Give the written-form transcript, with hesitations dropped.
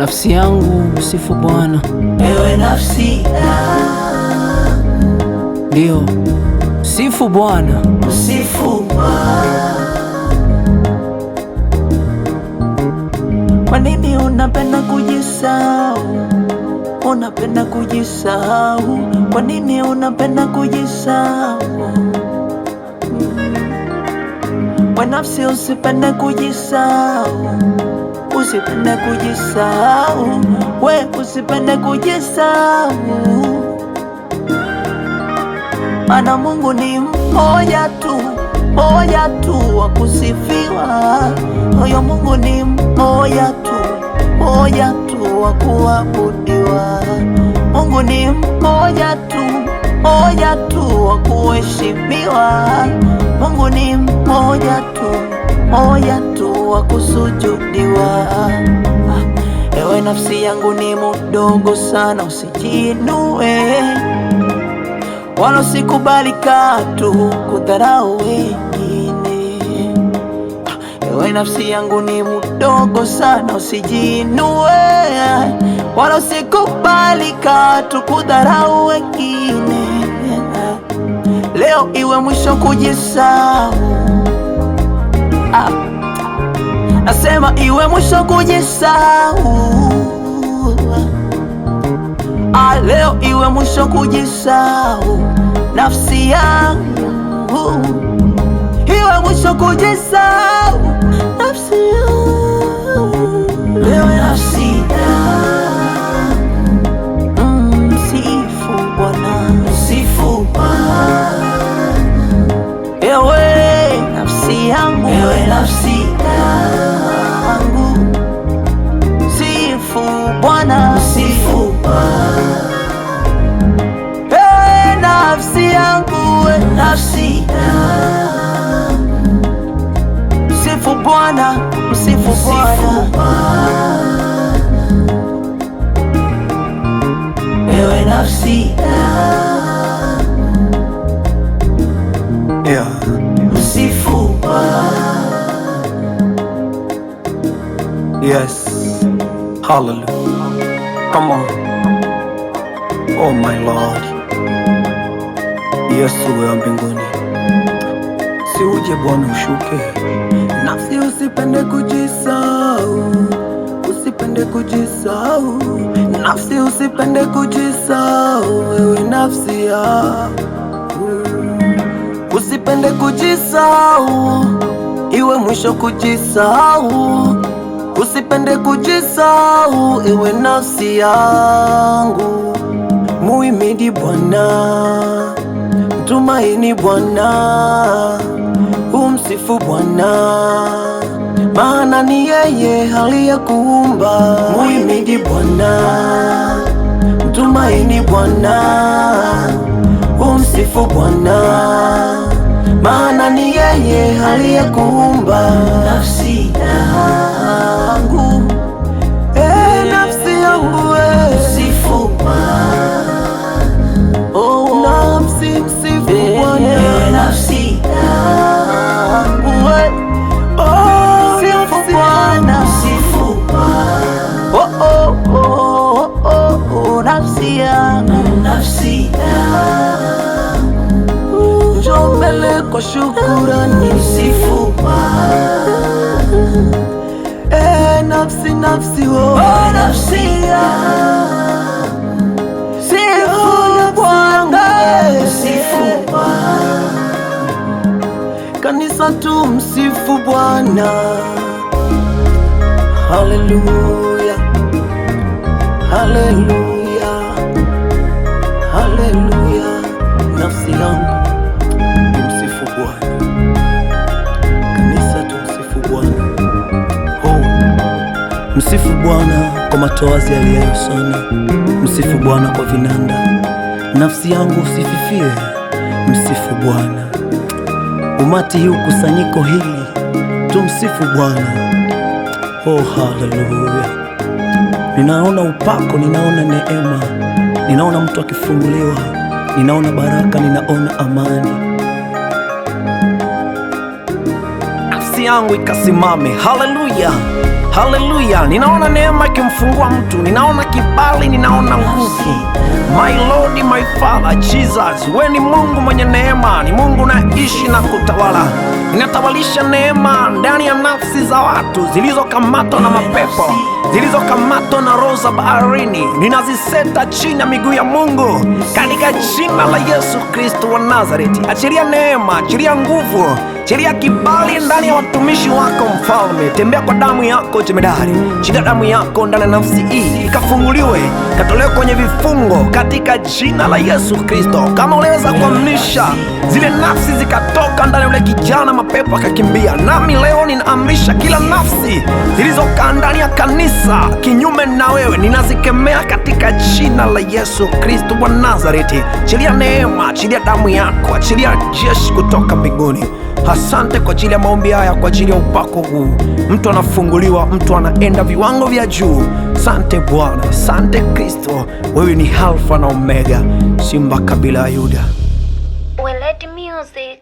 Nafsi yangu msifu Bwana. Ewe nafsi yangu, ndio sifu Bwana, msifu Bwana. Kwa nini unapenda kujisahau? Unapenda kujisahau. Kwa nini unapenda kujisahau? We nafsi, usipende kujisahau. Usipende kujisahau. We usipende kujisahau. Maana Mungu ni mmoja tu, mmoja tu wa kusifiwa. Huyo Mungu ni mmoja tu, mmoja tu wa kuabudiwa. Mungu ni mmoja tu, mmoja tu wa kuheshimiwa. Mungu ni mmoja tu, mmoja tu wa kusujudiwa. Ewe nafsi yangu ni mdogo sana, usijinue wala usikubali katu kudharau wengine. Ewe nafsi yangu ni mdogo sana, usijinue wala usikubali katu kudharau wengine. Leo iwe mwisho kujisahau. Nasema iwe mwisho kujisahau. Leo iwe mwisho kujisahau. Nafsi yangu iwe mwisho kujisahau. Nafsi yangu, leo nafsi yangu, msifu Bwana, msifu Bwana. Ewe nafsi yangu, ewe nafsi yangu, msifu Bwana, msifu Bwana. Nafsi yangu, nafsi yangu, msifu Bwana, msifu Bwana. Ewe nafsi yangu, msifu Bwana. Yes, hallelujah. Come on. Oh my Lord, Yesu wa mbinguni, si uje Bwana ushuke. Nafsi usipende kujisahau, usipende kujisahau. Nafsi usipende kujisahau, ewe nafsi yangu, usipende kujisahau, iwe mwisho kujisahau. Usipende kujisahau, ewe nafsi yangu. Muhimidi Bwana, mtumaini Bwana, umsifu Bwana, maana ni yeye aliyekuumba. Muhimidi Bwana, mtumaini Bwana, umsifu Bwana, maana ni yeye aliyekuumba. Nafsi yangu, nafsi yangu, msifu Bwana. Oh, nafsi msifu Bwana, nafsi yangu, oh, msifu Bwana, msifu Bwana. Oh, oh, oh, oh, oh, nafsi yangu, nafsi yangu, njoo mbele kwa shukrani, msifu Bwana. Nafsi, nafsi, oh, nafsi yangu, msifu Bwana, msifu Bwana. Kanisa tu msifu Bwana. Haleluya, haleluya, haleluya. Nafsi yangu msifu Bwana. Kanisa tu msifu Bwana. Msifu Bwana kwa matoazi yaliyo sana, msifu Bwana kwa vinanda. Nafsi yangu usififie, msifu Bwana. Umati huu, kusanyiko hili, tumsifu Bwana. Oh, haleluya. Ninaona upako, ninaona neema, ninaona mtu akifunguliwa, ninaona baraka, ninaona amani. Nafsi yangu ikasimame. Haleluya, Haleluya! Ninaona neema ikimfungua mtu, ninaona kibali, ninaona nguvu. My Lord, my Father Jesus, wewe ni Mungu mwenye neema, ni Mungu unaishi na kutawala. Ninatawalisha neema ndani ya nafsi za watu zilizokamatwa na mapepo, zilizokamatwa na roho za baharini. Ninaziseta chini ya miguu ya Mungu katika jina la Yesu Kristo wa Nazareti. Achilia neema, achilia nguvu, achilia kibali ndani ya watumishi wako Mfalme. Tembea kwa damu yako jemedari, shika damu yako ndani ya nafsi hii, ikafunguliwe, ikatolewe kwenye vifungo katika jina la Yesu Kristo. Kama uliweza kuamrisha zile nafsi zikatoka ndani ya ule kijana, mapepo akakimbia, nami leo ninaamrisha kila nafsi zilizokaa ndani ya kanisa kinyume na wewe, ninazikemea katika jina la Yesu Kristo wa Nazareti. Achilia neema, achilia damu yako, achilia jeshi kutoka mbinguni. Asante kwa ajili ya maombi haya, kwa ajili ya upako huu. Mtu anafunguliwa, mtu anaenda viwango vya juu. Asante Bwana, asante Kristo, wewe ni Alfa na Omega, Simba kabila ya Yuda. Weledi Music.